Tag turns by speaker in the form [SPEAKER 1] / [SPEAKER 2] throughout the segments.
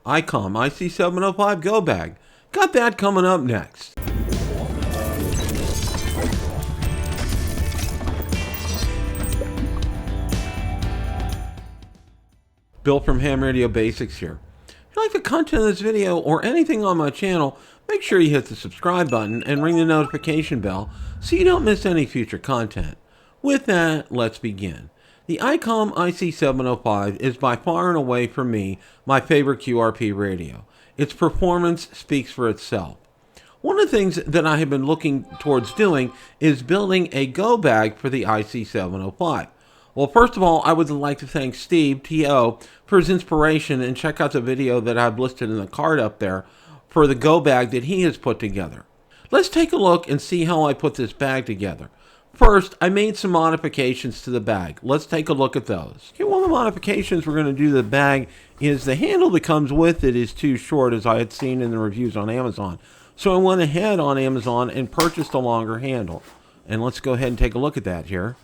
[SPEAKER 1] ICOM IC-705 Go Bag. Got that coming up next. Bill from Ham Radio Basics here. If you like the content of this video or anything on my channel, make sure you hit the subscribe button and ring the notification bell so you don't miss any future content. With that, let's begin. The ICOM IC-705 is by far and away for me my favorite QRP radio. Its performance speaks for itself. One of the things that I have been looking towards doing is building a go bag for the IC-705. Well, first of all, I would like to thank Steve, T.O., for his inspiration, and check out the video that I've listed in the card up there for the go bag that he has put together. Let's take a look and see how I put this bag together. First, I made some modifications to the bag. Let's take a look at those. Okay, one of the modifications we're going to do to the bag is the handle that comes with it is too short, as I had seen in the reviews on Amazon. So I went ahead on Amazon and purchased a longer handle. And let's go ahead and take a look at that here.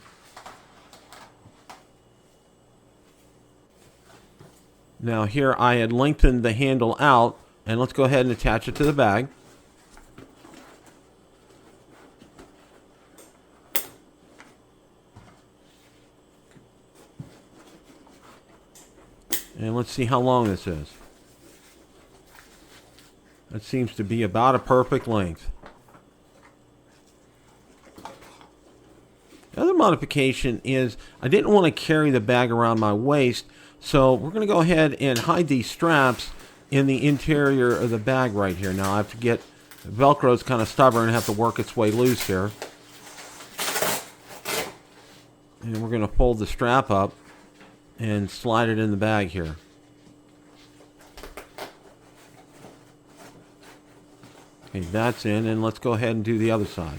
[SPEAKER 1] Now here I had lengthened the handle out, and let's go ahead and attach it to the bag. And let's see how long this is. That seems to be about a perfect length. The other modification is I didn't want to carry the bag around my waist, so we're going to go ahead and hide these straps in the interior of the bag right here. Now I have to get, Velcro is kind of stubborn and have to work its way loose here. And we're going to fold the strap up and slide it in the bag here. Okay, that's in, and let's go ahead and do the other side.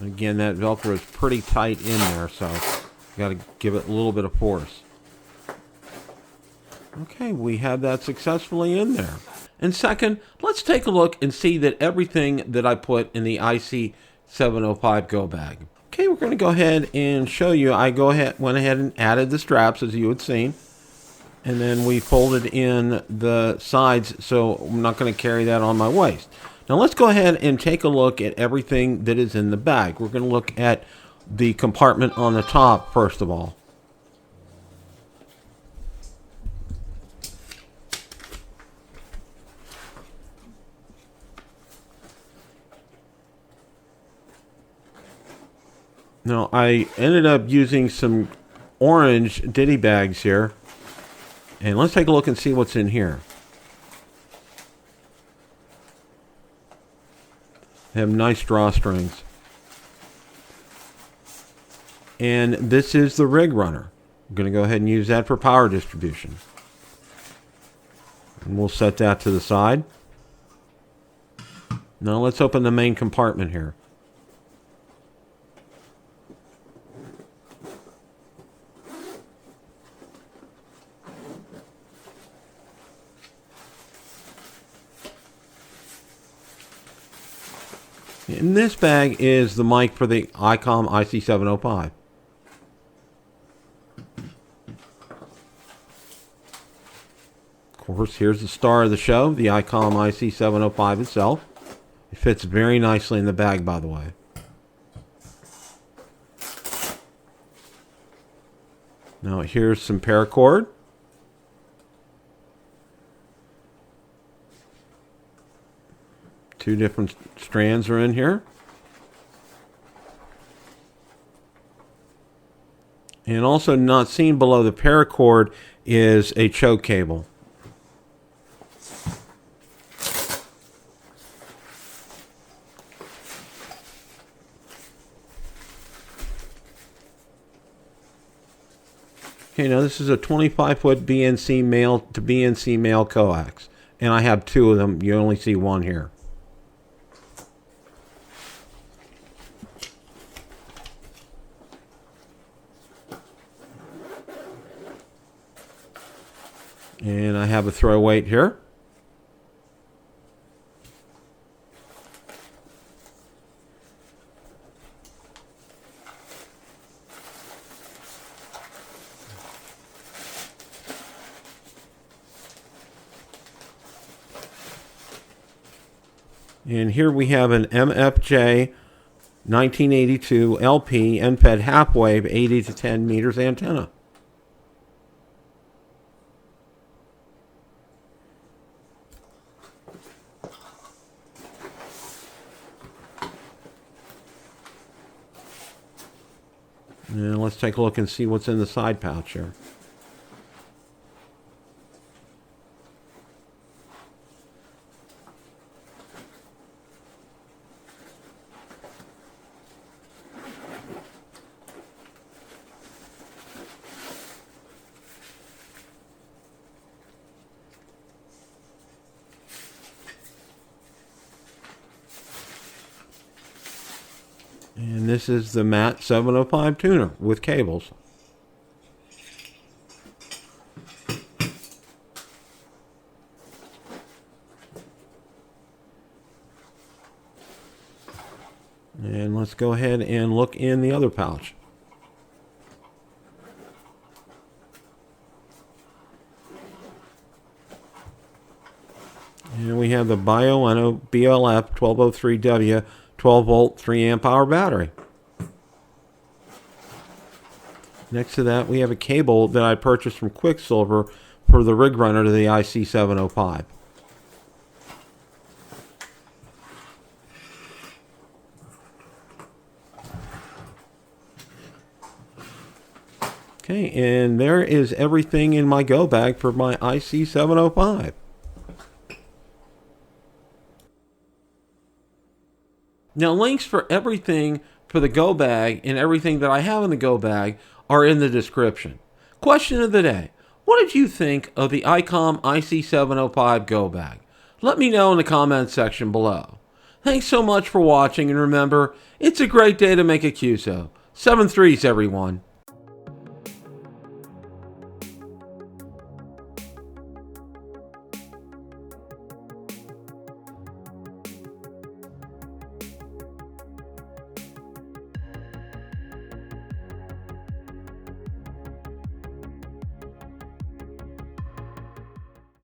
[SPEAKER 1] Again, that Velcro is pretty tight in there, so you got to give it a little bit of force. Okay, we have that successfully in there. And second, let's take a look and see that everything that I put in the IC-705 Go Bag. Okay, we're going to go ahead and show you. I went ahead and added the straps, as you had seen. And then we folded in the sides, so I'm not going to carry that on my waist. Now let's go ahead and take a look at everything that is in the bag. We're going to look at the compartment on the top first of all. Now I ended up using some orange ditty bags here. And let's take a look and see what's in here. They have nice drawstrings. And this is the rig runner. I'm going to go ahead and use that for power distribution. And we'll set that to the side. Now let's open the main compartment here. In this bag is the mic for the ICOM IC-705. Of course, here's the star of the show, the ICOM IC-705 itself. It fits very nicely in the bag, by the way. Now here's some paracord. Two different strands are in here. And also not seen below the paracord is a choke cable. Okay, now this is a 25-foot BNC male to BNC male coax. And I have two of them. You only see one here. And I have a throw weight here. And here we have an MFJ 1982 LP NPED half-wave 80 to 10 meters antenna. And let's take a look and see what's in the side pouch here. And this is the matte 705 tuner with cables. And let's go ahead and look in the other pouch. And we have the Bioenno BLF 1203W 12 volt 3 amp hour battery. Next to that we have a cable that I purchased from Quicksilver for the rig runner to the IC-705. Okay, and there is everything in my go bag for my IC-705. Now, links for everything for the go bag and everything that I have in the go bag are in the description. Question of the day. What did you think of the ICOM IC-705 go bag? Let me know in the comments section below. Thanks so much for watching, and remember, it's a great day to make a QSO. 7 threes, everyone.